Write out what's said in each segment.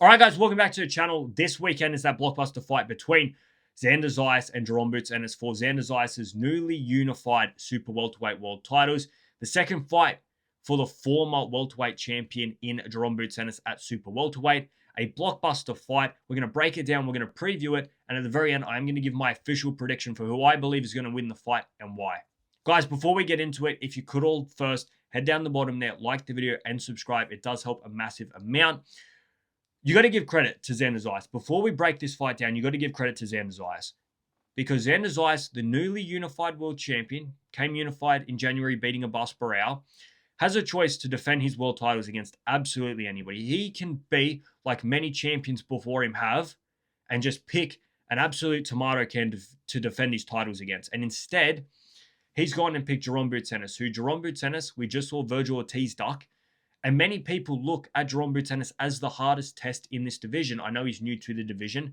All right, guys, welcome back to the channel. This weekend is that blockbuster fight between Xander Zayas and Jerome Boots, and it's for Xander Zayas' newly unified super welterweight world titles. The second fight for the former welterweight champion in Jerome Boots at super welterweight. A blockbuster fight. We're going to break it down. We're going to preview it. And at the very end, I'm going to give my official prediction for who I believe is going to win the fight and why. Guys, before we get into it, if you could all first head down the bottom there, like the video and subscribe. It does help a massive amount. You got to give credit to Xander Zayas. Before we break this fight down, you got to give credit to Xander Zayas. Because Xander Zayas, the newly unified world champion, came unified in January, beating Abbas Barao, has a choice to defend his world titles against absolutely anybody. He can be like many champions before him have and just pick an absolute tomato can to defend his titles against. And instead, he's gone and picked Jerome Boots, who Jerome Boots, we just saw Virgil Ortiz duck. And many people look at Jerome Boots as the hardest test in this division. I know he's new to the division,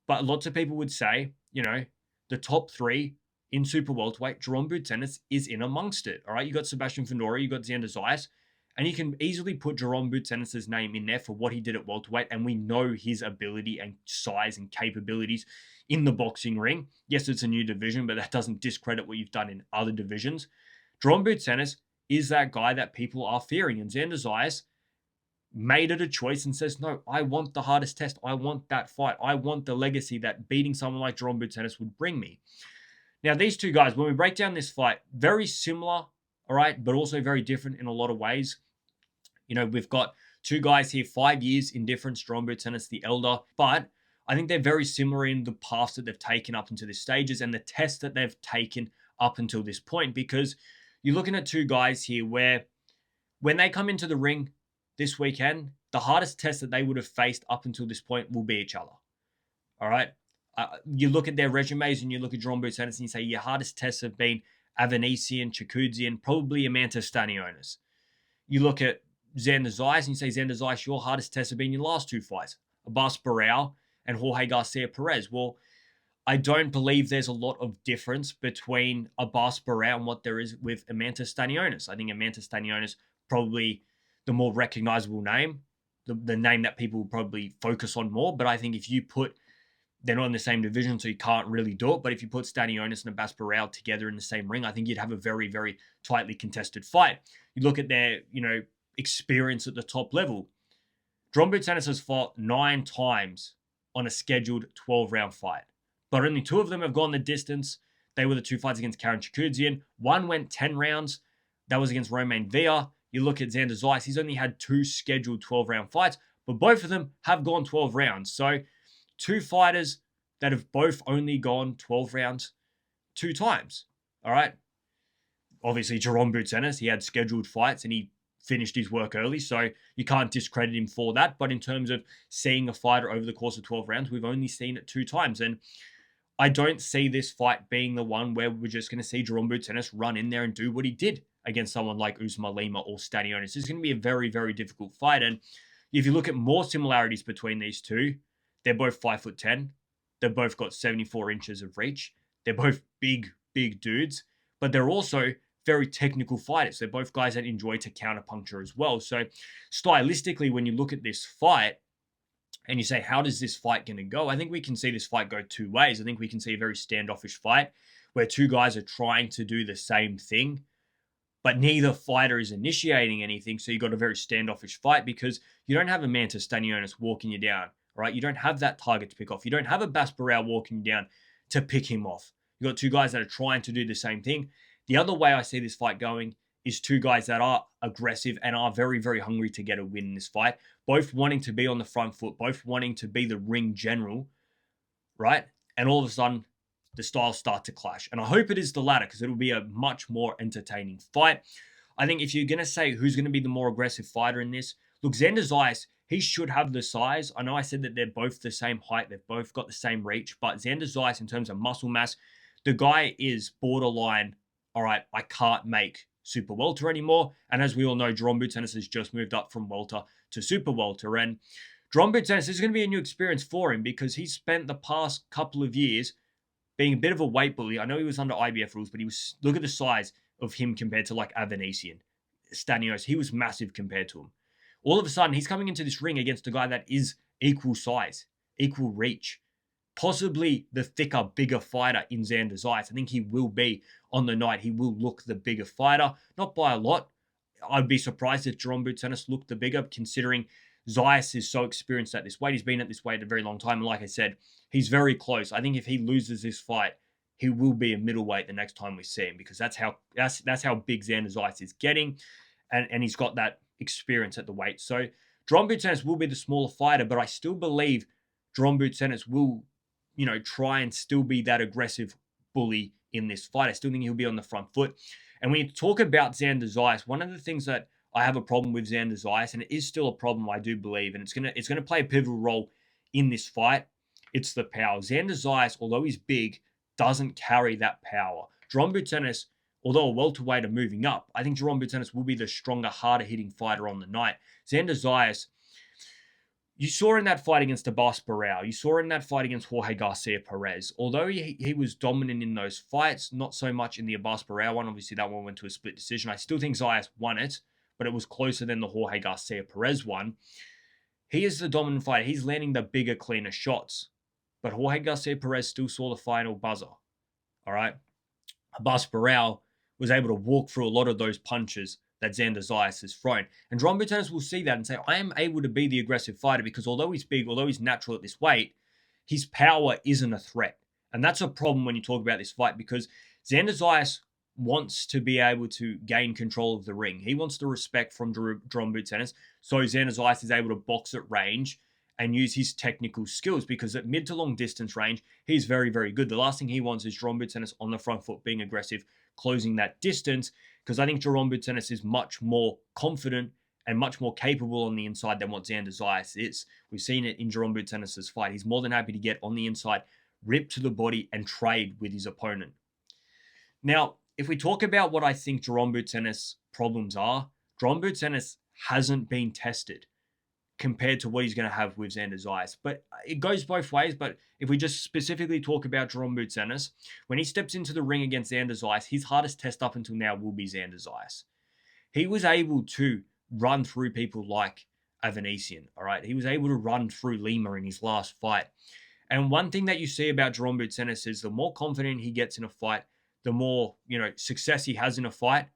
but lots of people would say, the top three in super welterweight, Jerome Boots is in amongst it. All right, you got Sebastian Fundora, you got Xander Zayas, and you can easily put Jerome Boots name in there for what he did at welterweight, and we know his ability and size and capabilities in the boxing ring. Yes, it's a new division, but that doesn't discredit what you've done in other divisions. Jerome Boots is that guy that people are fearing. And Xander Zayas made it a choice and says, no, I want the hardest test. I want that fight. I want the legacy that beating someone like Jerome Boots would bring me. Now, these two guys, when we break down this fight, very similar, all right, but also very different in a lot of ways. We've got two guys here, 5 years in difference, Jerome Boots the elder, but I think they're very similar in the paths that they've taken up into this stages and the tests that they've taken up until this point, because you're looking at two guys here where when they come into the ring this weekend, the hardest test that they would have faced up until this point will be each other. All right? You look at their resumes and you look at Jerome Boots and you say your hardest tests have been Avanesian, Chakudzian, probably Amanta Stanionis. You look at Xander Zayas and you say, Xander Zayas, your hardest tests have been your last two fights, Abbas Barao and Jorge Garcia Perez. Well, I don't believe there's a lot of difference between Abbas Barao and what there is with Amanta Stanionis. I think Amanta Stanionis probably the more recognizable name, the name that people will probably focus on more. But I think if you they're not in the same division, so you can't really do it. But if you put Stanionis and Abbas Barao together in the same ring, I think you'd have a very, very tightly contested fight. You look at their, experience at the top level. Jerome Boots has fought 9 times on a scheduled 12-round fight. But only 2 of them have gone the distance. They were the 2 fights against Karen Chakudzian. 1 went 10 rounds. That was against Romain Villa. You look at Xander Zayas. He's only had 2 scheduled 12-round fights, but both of them have gone 12 rounds. So 2 fighters that have both only gone 12 rounds 2 times. All right? Obviously, Jerome Boots, he had scheduled fights and he finished his work early, so you can't discredit him for that. But in terms of seeing a fighter over the course of 12 rounds, we've only seen it 2 times. And I don't see this fight being the one where we're just going to see Jerome Boots run in there and do what he did against someone like Usman Lima or Stanionis. This is going to be a very, very difficult fight. And if you look at more similarities between these two, they're both 5'10". They've both got 74 inches of reach. They're both big, big dudes, but they're also very technical fighters. They're both guys that enjoy to counterpuncture as well. So stylistically, when you look at this fight, and you say, how does this fight going to go? I think we can see this fight go 2 ways. I think we can see a very standoffish fight where 2 guys are trying to do the same thing, but neither fighter is initiating anything. So you got a very standoffish fight because you don't have a Amanta Stanionis walking you down, right? You don't have that target to pick off. You don't have a Abbas Barao walking you down to pick him off. You got 2 guys that are trying to do the same thing. The other way I see this fight going is 2 guys that are aggressive and are very, very hungry to get a win in this fight. Both wanting to be on the front foot, both wanting to be the ring general, right? And all of a sudden, the styles start to clash. And I hope it is the latter because it'll be a much more entertaining fight. I think if you're going to say who's going to be the more aggressive fighter in this, look, Xander Zayas, he should have the size. I know I said that they're both the same height. They've both got the same reach. But Xander Zayas, in terms of muscle mass, the guy is borderline, all right, I can't make super welter anymore. And as we all know, Jerome Boots has just moved up from welter to super welter. And Jerome Boots is going to be a new experience for him because he's spent the past couple of years being a bit of a weight bully. I know he was under IBF rules, but look at the size of him compared to like Avanesian, Stanios. He was massive compared to him. All of a sudden, he's coming into this ring against a guy that is equal size, equal reach, possibly the thicker, bigger fighter in Xander Zayas. I think he will be on the night. He will look the bigger fighter, not by a lot. I'd be surprised if Jerome Boutenis looked the bigger, considering Zayas is so experienced at this weight. He's been at this weight a very long time. And like I said, he's very close. I think if he loses this fight, he will be a middleweight the next time we see him, because that's how big Xander Zayas is getting. And he's got that experience at the weight. So Jerome Boutenis will be the smaller fighter, but I still believe Jerome Boutenis will, try and still be that aggressive bully in this fight. I still think he'll be on the front foot. And when you talk about Xander Zayas, one of the things that I have a problem with Xander Zayas, and it is still a problem, I do believe, and it's gonna play a pivotal role in this fight. It's the power. Xander Zayas, although he's big, doesn't carry that power. Jerome Boutenis, although a welterweight are moving up, I think Jerome Boutenis will be the stronger, harder hitting fighter on the night. Xander Zayas, you saw in that fight against Abbas Barao, you saw in that fight against Jorge Garcia Perez, although he was dominant in those fights, not so much in the Abbas Barao one. Obviously, that one went to a split decision. I still think Zayas won it, but it was closer than the Jorge Garcia Perez one. He is the dominant fighter. He's landing the bigger, cleaner shots. But Jorge Garcia Perez still saw the final buzzer. All right? Abbas Barao was able to walk through a lot of those punches that Xander Zayas has thrown. And Jerome Boutenis will see that and say, I am able to be the aggressive fighter, because although he's big, although he's natural at this weight, his power isn't a threat. And that's a problem when you talk about this fight, because Xander Zayas wants to be able to gain control of the ring. He wants the respect from Jerome Boutenis, so Xander Zayas is able to box at range and use his technical skills, because at mid to long distance range, he's very, very good. The last thing he wants is Jerome Boutenis on the front foot, being aggressive, closing that distance, because I think Jerome Boutenis is much more confident and much more capable on the inside than what Xander Zayas is. We've seen it in Jerome Boutenis' fight. He's more than happy to get on the inside, rip to the body, and trade with his opponent. Now, if we talk about what I think Jerome Boutenis' problems are, Jerome Boutenis hasn't been tested compared to what he's going to have with Xander Zayas. But it goes both ways. But if we just specifically talk about Jerome Boutenis, when he steps into the ring against Xander Zayas, his hardest test up until now will be Xander Zayas. He was able to run through people like Avanesian, all right? He was able to run through Lima in his last fight. And one thing that you see about Jerome Boutenis is the more confident he gets in a fight, the more, success he has in a fight,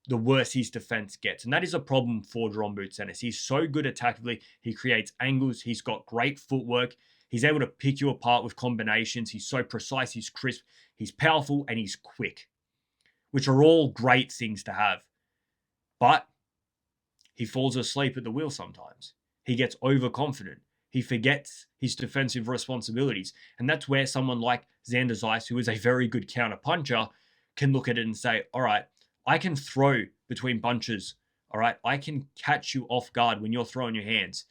the worse his defense gets. And that is a problem for Jerome Boutenis. He's so good attackively. He creates angles. He's got great footwork. He's able to pick you apart with combinations. He's so precise. He's crisp. He's powerful, and he's quick, which are all great things to have. But he falls asleep at the wheel sometimes. He gets overconfident. He forgets his defensive responsibilities. And that's where someone like Xander Zayas, who is a very good counter puncher, can look at it and say, all right, I can throw between punches. All right, I can catch you off guard when you're throwing your hands.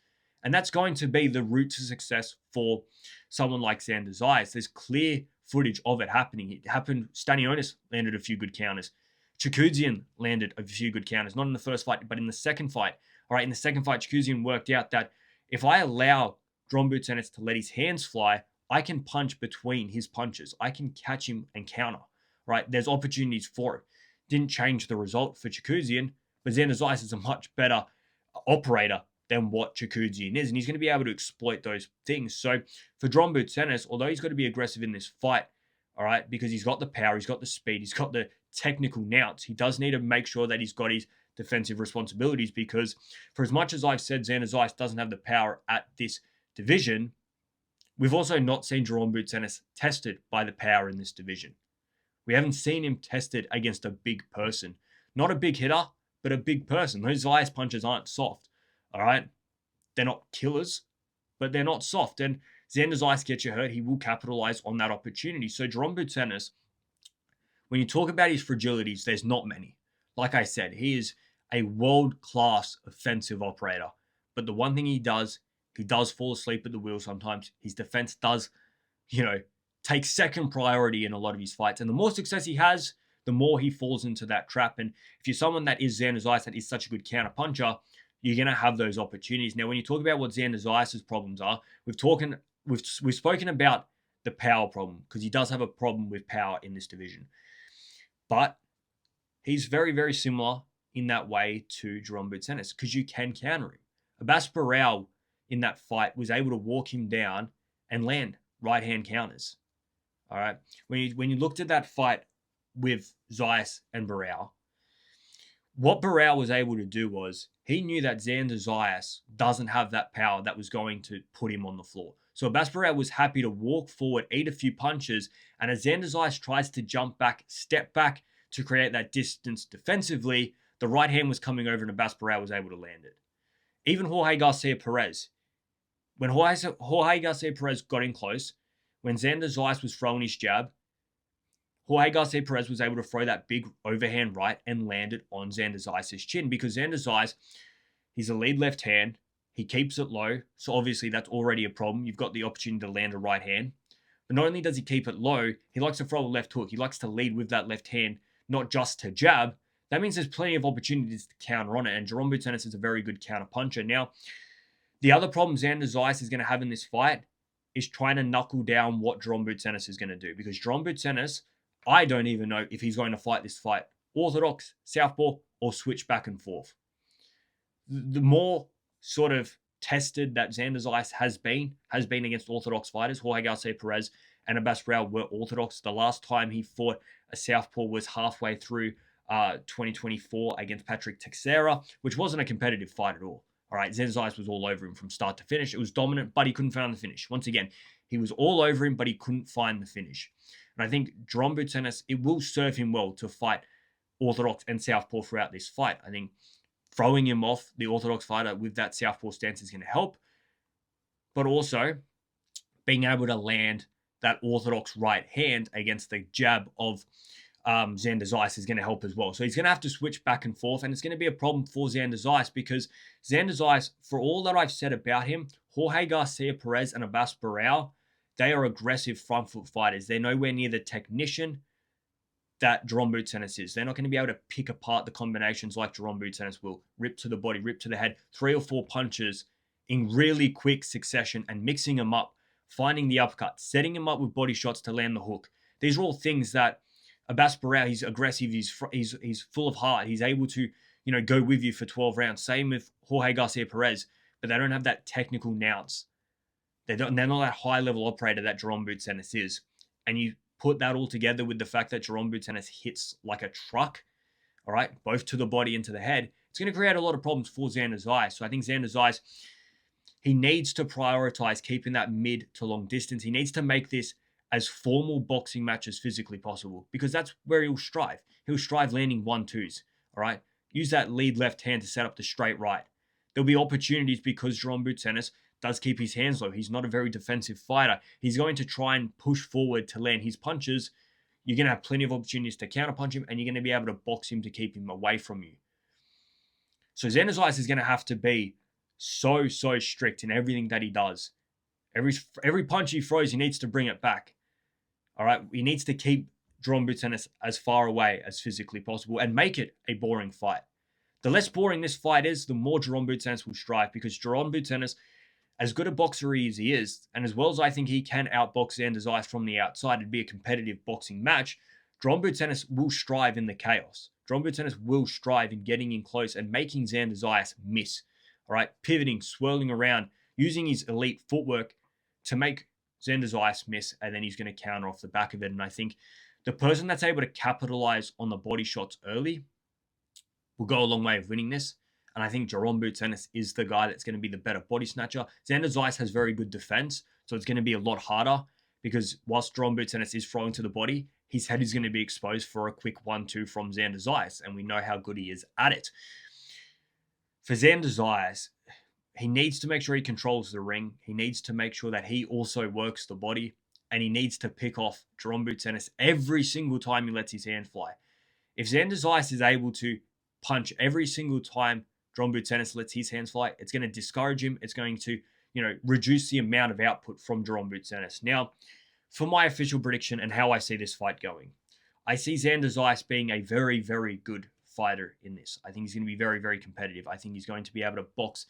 And that's going to be the route to success for someone like Xander Zayas. There's clear footage of it happening. It happened. Stanionis landed a few good counters. Chikudzian landed a few good counters, not in the first fight, but in the second fight. All right, in the second fight, Chikudzian worked out that if I allow Jerome Boutenis to let his hands fly, I can punch between his punches. I can catch him and counter. Right? There's opportunities for it. Didn't change the result for Chikudzian, but Xander Zayas is a much better operator than what Chikudzian is, and he's going to be able to exploit those things. So for Jerome Boutenis, although he's got to be aggressive in this fight, all right, because he's got the power, he's got the speed, he's got the technical nous, he does need to make sure that he's got his defensive responsibilities, because for as much as I've said Xander Zayas doesn't have the power at this division, we've also not seen Jerome Boutenis tested by the power in this division. We haven't seen him tested against a big person. Not a big hitter, but a big person. Those Zayas punches aren't soft, all right? They're not killers, but they're not soft. And Xander Zayas gets you hurt, he will capitalize on that opportunity. So Jerome Boutenis, when you talk about his fragilities, there's not many. Like I said, he is a world-class offensive operator. But the one thing he does fall asleep at the wheel sometimes. His defense does, take second priority in a lot of his fights. And the more success he has, the more he falls into that trap. And if you're someone that is Xander Zayas, that is such a good counter puncher, you're going to have those opportunities. Now, when you talk about what Xander Zayas' problems are, we've spoken about the power problem, because he does have a problem with power in this division. But he's very, very similar in that way to Jerome Boutenis, because you can counter him. Abbas Barao, in that fight was able to walk him down and land right hand counters. All right. When you looked at that fight with Zayas and Barao, what Barao was able to do was he knew that Xander Zayas doesn't have that power that was going to put him on the floor. So Abbas Barao was happy to walk forward, eat a few punches, and as Xander Zayas tries to jump back, step back to create that distance defensively, the right hand was coming over and Abbas Barao was able to land it. Even Jorge Garcia Perez, when Jorge Garcia Perez got in close, when Xander Zayas was throwing his jab, Jorge Garcia Perez was able to throw that big overhand right and land it on Xander Zayas' chin because Xander Zayas, he's a lead left hand. He keeps it low. So obviously that's already a problem. You've got the opportunity to land a right hand. But not only does he keep it low, he likes to throw a left hook. He likes to lead with that left hand, not just to jab. That means there's plenty of opportunities to counter on it. And Jerome Boutenis is a very good counter puncher. Now, the other problem Xander Zayas is going to have in this fight is trying to knuckle down what Jerome Boutenis is going to do. Because Jerome Boutenis, I don't even know if he's going to fight this fight orthodox, southpaw, or switch back and forth. The more sort of tested that Xander Zayas has been against orthodox fighters. Jorge Garcia Perez and Abbas Barao were orthodox. The last time he fought a southpaw was halfway through 2024 against Patrick Teixeira, which wasn't a competitive fight at all. All right, Xander Zayas was all over him from start to finish. It was dominant, but he couldn't find the finish. Once again, he was all over him, but he couldn't find the finish. And I think Jerome Boutenis, it will serve him well to fight orthodox and southpaw throughout this fight. I think throwing him off the orthodox fighter with that southpaw stance is going to help. But also being able to land that orthodox right hand against the jab of Xander Zayas is going to help as well. So he's going to have to switch back and forth, and it's going to be a problem for Xander Zayas because Xander Zayas, for all that I've said about him, Jorge Garcia Perez and Abbas Barao, they are aggressive front foot fighters. They're nowhere near the technician that Jerome Boutenis is. They're not going to be able to pick apart the combinations like Jerome Boutenis will. Rip to the body, rip to the head, 3 or 4 punches in really quick succession and mixing them up, finding the uppercut, setting him up with body shots to land the hook. These are all things that Abbas Barao, he's aggressive, he's full of heart. He's able to, go with you for 12 rounds. Same with Jorge Garcia Perez, but they don't have that technical nous. They're not that high-level operator that Jerome Boutenis is. And you put that all together with the fact that Jerome Boutenis hits like a truck, all right, both to the body and to the head, it's going to create a lot of problems for Xander Zayas. So I think Xander Zayas, he needs to prioritize keeping that mid to long distance. He needs to make this as formal boxing match as physically possible because that's where he'll strive. He'll strive landing 1-2s, all right? Use that lead left hand to set up the straight right. There'll be opportunities because Jerome Boutenis does keep his hands low. He's not a very defensive fighter. He's going to try and push forward to land his punches. You're going to have plenty of opportunities to counterpunch him, and you're going to be able to box him to keep him away from you. So Xander Zayas is going to have to be so strict in everything that he does. Every punch he throws, he needs to bring it back. All right? He needs to keep Jerome Boutenis as far away as physically possible and make it a boring fight. The less boring this fight is, the more Jerome Boutenis will strive because Jerome Boutenis, as good a boxer as he is, and as well as I think he can outbox Xander Zayas from the outside, it'd be a competitive boxing match, Jerome Boutenis will strive in the chaos. Jerome Boutenis will strive in getting in close and making Xander Zayas miss. All right, pivoting, swirling around, using his elite footwork to make Xander Zayas miss, and then he's going to counter off the back of it. And I think the person that's able to capitalize on the body shots early will go a long way of winning this. And I think Jerome Boutenis is the guy that's going to be the better body snatcher. Xander Zayas has very good defense, so it's going to be a lot harder because whilst Jerome Boutenis is throwing to the body, his head is going to be exposed for a quick 1-2 from Xander Zayas, and we know how good he is at it. For Xander Zayas, he needs to make sure he controls the ring. He needs to make sure that he also works the body, and he needs to pick off Jerome Boutenis every single time he lets his hand fly. If Xander Zayas is able to punch every single time Jerome Boutenis lets his hands fly, it's going to discourage him. It's going to, reduce the amount of output from Jerome Boutenis. Now, for my official prediction and how I see this fight going, I see Xander Zayas being a very, very good fighter in this. I think he's going to be very, very competitive. I think he's going to be able to box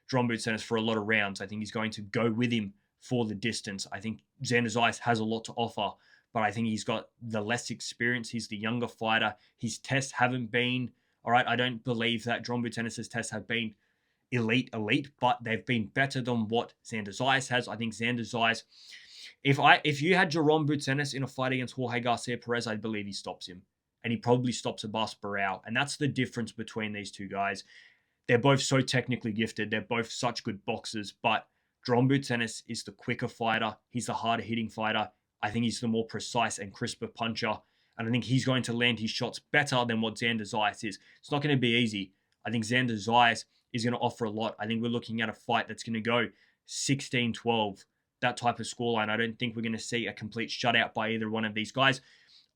Jerome Boutenis for a lot of rounds. I think he's going to go with him for the distance. I think Xander Zayas has a lot to offer, but I think he's got the less experience. He's the younger fighter. His tests haven't been all right. I don't believe that Jerome Boutenis' tests have been elite, but they've been better than what Xander Zayas has. I think Xander Zayas, if you had Jerome Boots Ennis in a fight against Jorge Garcia Perez, I believe he stops him. And he probably stops Abbas Barao. And that's the difference between these two guys. They're both so technically gifted. They're both such good boxers. But Jerome Boots Ennis is the quicker fighter. He's the harder hitting fighter. I think he's the more precise and crisper puncher. And I think he's going to land his shots better than what Xander Zayas is. It's not going to be easy. I think Xander Zayas is going to offer a lot. I think we're looking at a fight that's going to go 16-12, that type of scoreline. I don't think we're going to see a complete shutout by either one of these guys.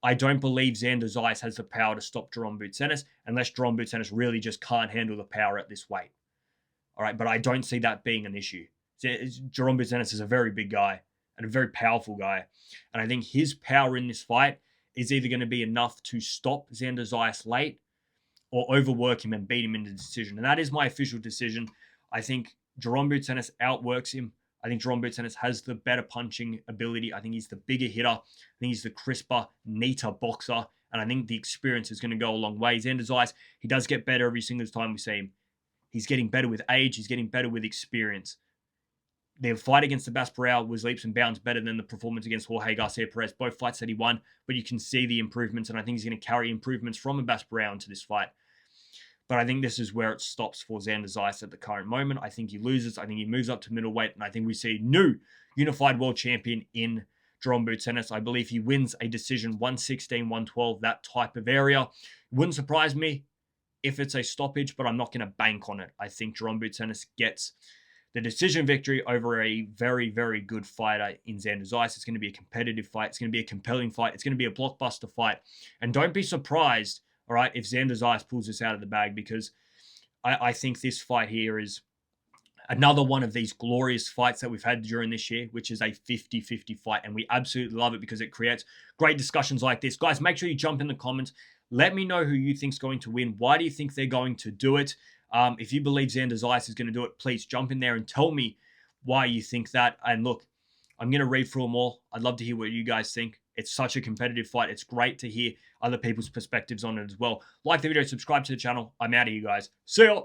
I don't believe Xander Zayas has the power to stop Jerome Boots Ennis unless Jerome Boots Ennis really just can't handle the power at this weight. All right, but I don't see that being an issue. Jerome Boots Ennis is a very big guy and a very powerful guy. And I think his power in this fight is either going to be enough to stop Xander Zayas late or overwork him and beat him in the decision. And that is my official decision. I think Jerome Boots Ennis outworks him. I think Jerome Boots Ennis has the better punching ability. I think he's the bigger hitter. I think he's the crisper, neater boxer. And I think the experience is going to go a long way. Xander Zayas, he does get better every single time we see him. He's getting better with age. He's getting better with experience. Their fight against Abbas Barao was leaps and bounds better than the performance against Jorge Garcia Perez. Both fights that he won, but you can see the improvements, and I think he's going to carry improvements from Abbas Barao into this fight. But I think this is where it stops for Xander Zayas at the current moment. I think he loses. I think he moves up to middleweight, and I think we see a new unified world champion in Jerome Boots Ennis. I believe he wins a decision 116, 112, that type of area. It wouldn't surprise me if it's a stoppage, but I'm not going to bank on it. I think Jerome Boots Ennis gets the decision victory over a very, very good fighter in Xander Zayas. It's going to be a competitive fight. It's going to be a compelling fight. It's going to be a blockbuster fight. And don't be surprised, all right, if Xander Zayas pulls this out of the bag, because I think this fight here is another one of these glorious fights that we've had during this year, which is a 50-50 fight. And we absolutely love it because it creates great discussions like this. Guys, make sure you jump in the comments. Let me know who you think's going to win. Why do you think they're going to do it? If you believe Xander Zayas is going to do it, please jump in there and tell me why you think that. And look, I'm going to read through them all. I'd love to hear what you guys think. It's such a competitive fight. It's great to hear other people's perspectives on it as well. Like the video, subscribe to the channel. I'm out of here, guys. See ya.